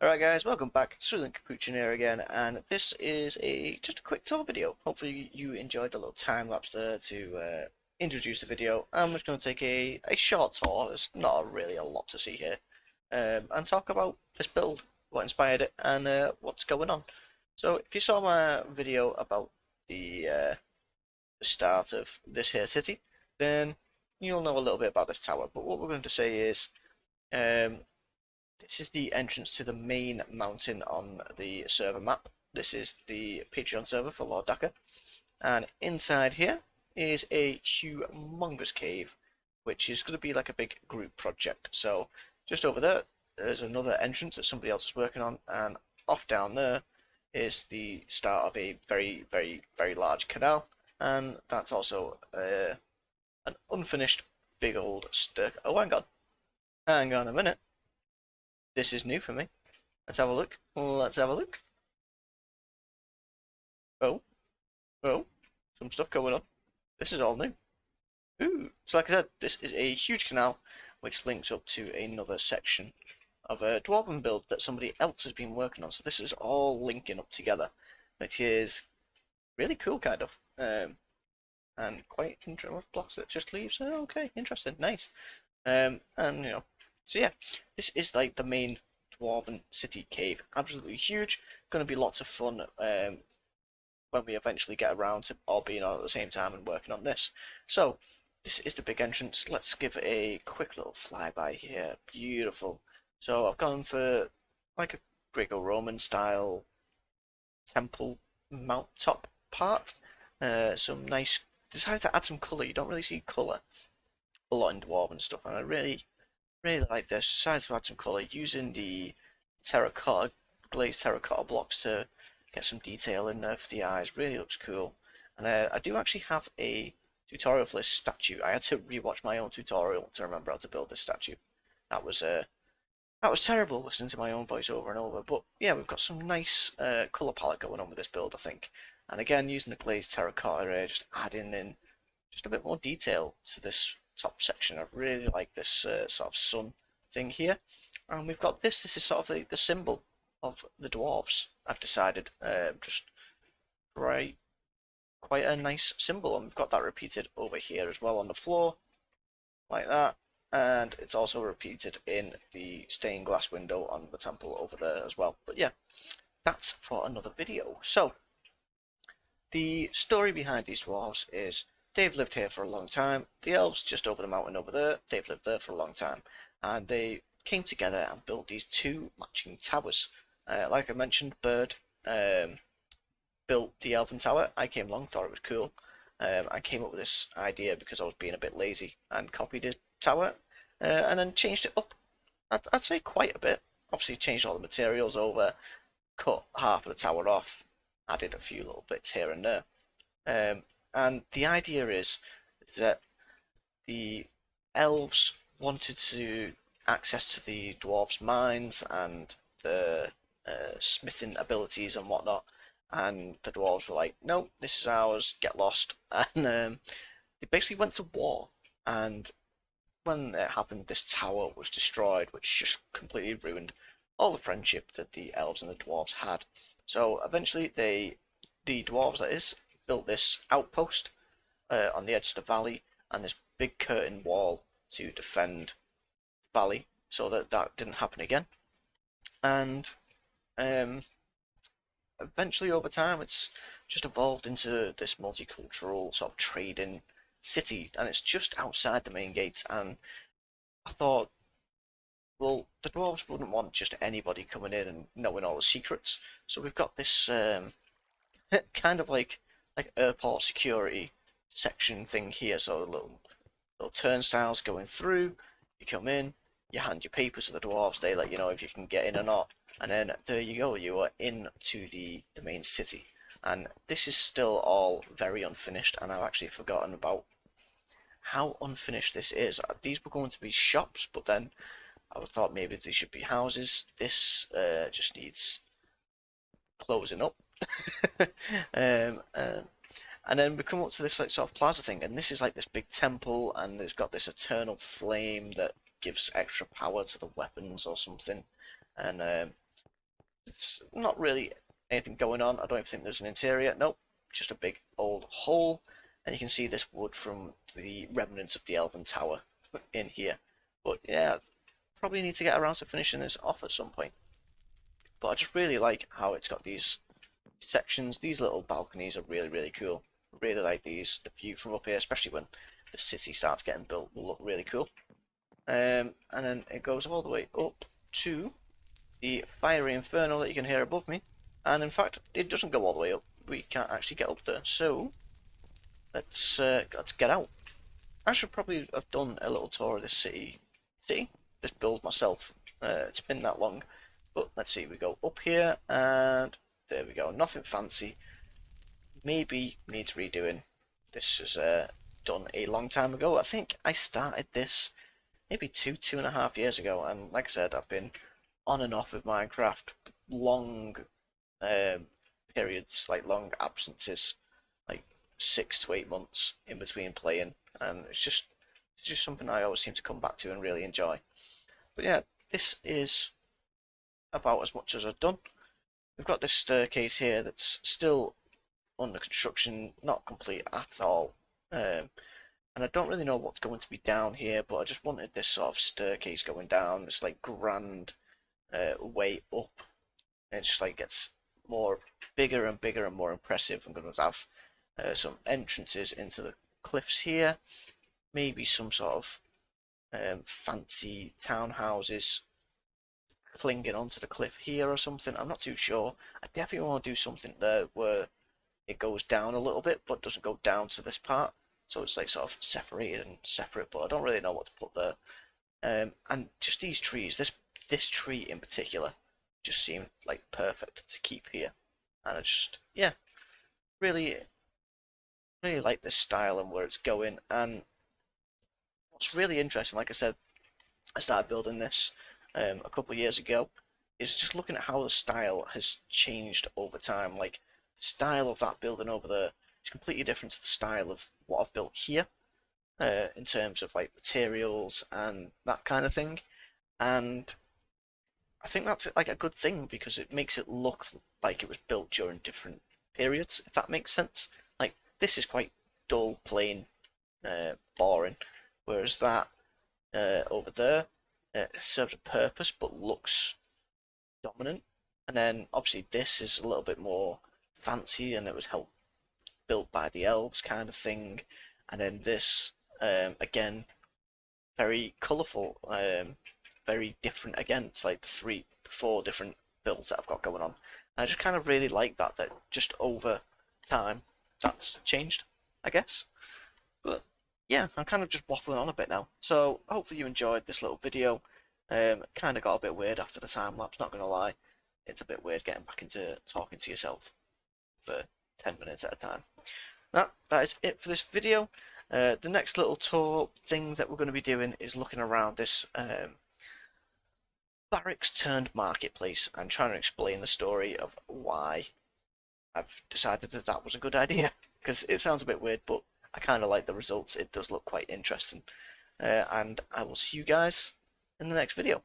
Alright guys, welcome back. Cerulean Capuchin here again, and this is just a quick tour video. Hopefully you enjoyed the little time lapse there to introduce the video. I'm just going to take a short tour. There's not really a lot to see here, and talk about this build, what inspired it, and what's going on. So if you saw my video about the start of this here city, then you'll know a little bit about this tower. But what we're going to say is um, this is the entrance to the main mountain on the server map. This is the Patreon server for Lord Daka. And inside here is a humongous cave, which is going to be like a big group project. So just over there, there's another entrance that somebody else is working on, and off down there is the start of a very, very, very large canal, and that's also an unfinished big old stair. Oh, hang on a minute. This is new for me. Let's have a look. Let's have a look. Oh, oh, some stuff going on. This is all new. Ooh, so like I said, this is a huge canal which links up to another section of a Dwarven build that somebody else has been working on. So this is all linking up together, which is really cool, kind of. And quite interesting with blocks that just leaves. Oh, okay, interesting, nice. And so yeah, this is like the main Dwarven city cave. Absolutely huge. Going to be lots of fun when we eventually get around to all being on at the same time and working on this. So this is the big entrance. Let's give it a quick little flyby here. Beautiful. So I've gone for like a Greco-Roman style temple mount top part. Some nice. Decided to add some colour. You don't really see colour a lot in Dwarven stuff, and I really like this. Decided to add some colour using the terracotta, glazed terracotta blocks to get some detail in there for the eyes. Really looks cool. And I do actually have a tutorial for this statue. I had to rewatch my own tutorial to remember how to build this statue. That was terrible listening to my own voice over and over. But yeah, we've got some nice colour palette going on with this build, I think. And again, using the glazed terracotta area, just adding in just a bit more detail to this top section. I really like this sort of sun thing here. And we've got this. This is sort of the symbol of the dwarves. I've decided just quite a nice symbol, and we've got that repeated over here as well on the floor, like that. And it's also repeated in the stained glass window on the temple over there as well. But yeah, that's for another video. So the story behind these dwarves is they've lived here for a long time. The elves just over the mountain over there, they've lived there for a long time. And they came together and built these two matching towers. Like I mentioned, Bird built the Elven Tower. I came along, thought it was cool. I came up with this idea because I was being a bit lazy and copied his tower and then changed it up. I'd say quite a bit. Obviously changed all the materials over, cut half of the tower off, added a few little bits here and there. And the idea is that the elves wanted to access to the dwarves' mines and the smithing abilities and whatnot, and the dwarves were like, "No, this is ours. Get lost." And they basically went to war. And when it happened, this tower was destroyed, which just completely ruined all the friendship that the elves and the dwarves had. So eventually, the dwarves, that is, built this outpost on the edge of the valley and this big curtain wall to defend the valley so that that didn't happen again. And um, eventually, over time, it's just evolved into this multicultural sort of trading city, and it's just outside the main gates. And I thought, well, the dwarves wouldn't want just anybody coming in and knowing all the secrets, so we've got this kind of like airport security section thing here. So little turnstiles going through. You come in, you hand your papers to the dwarves. They let you know if you can get in or not, and then there you go. You are into the main city. And this is still all very unfinished, and I've actually forgotten about how unfinished this is. These were going to be shops, but then I thought maybe they should be houses. This just needs closing up. um, uh, and then we come up to this like sort of plaza thing, and this is like this big temple, and it's got this eternal flame that gives extra power to the weapons or something. And It's not really anything going on. I don't even think there's an interior. Nope, just a big old hole. And you can see this wood from the remnants of the Elven Tower in here. But yeah, probably need to get around to finishing this off at some point. But I just really like how it's got these sections. These little balconies are really, really cool. I really like these. The view from up here, especially when the city starts getting built, will look really cool. And then it goes all the way up to the fiery inferno that you can hear above me. And in fact, it doesn't go all the way up. We can't actually get up there. So let's get out. I should probably have done a little tour of this city. Just build myself. It's been that long. But let's see, we go up here, and there we go. Nothing fancy. Maybe needs redoing. This was done a long time ago. I think I started this maybe 2.5 years ago, and like I said, I've been on and off with Minecraft, long periods, like long absences, like 6 to 8 months in between playing, and it's just something I always seem to come back to and really enjoy. But yeah, this is about as much as I've done. We've got this staircase here that's still under construction, not complete at all. And I don't really know what's going to be down here, but I just wanted this sort of staircase going down, this like grand way up. And it just like gets more bigger and bigger and more impressive. I'm going to have some entrances into the cliffs here, maybe some sort of fancy townhouses clinging onto the cliff here or something. I'm not too sure. I definitely want to do something there where it goes down a little bit but doesn't go down to this part, so it's like sort of separated and separate, but I don't really know what to put there. And just these trees, this tree in particular just seemed like perfect to keep here, and I just, yeah, really really like this style and where it's going. And what's really interesting, like I said, I started building this a couple of years ago, is just looking at how the style has changed over time. Like, the style of that building over there is completely different to the style of what I've built here, in terms of like materials and that kind of thing. And I think that's like a good thing because it makes it look like it was built during different periods, if that makes sense. Like, this is quite dull, plain, boring, whereas that over there serves a purpose but looks dominant. And then obviously this is a little bit more fancy and it was helped built by the elves kind of thing. And then this again, very colourful, very different again. It's like the 4 different builds that I've got going on. And I just kind of really like that just over time that's changed, I guess. But yeah, I'm kind of just waffling on a bit now. So hopefully you enjoyed this little video. Kind of got a bit weird after the time lapse, not gonna lie. It's a bit weird getting back into talking to yourself for 10 minutes at a time. That is it for this video. The next little tour thing that we're going to be doing is looking around this barracks turned marketplace and trying to explain the story of why I've decided that that was a good idea. Because it sounds a bit weird, but I kind of like the results. It does look quite interesting. And I will see you guys in the next video.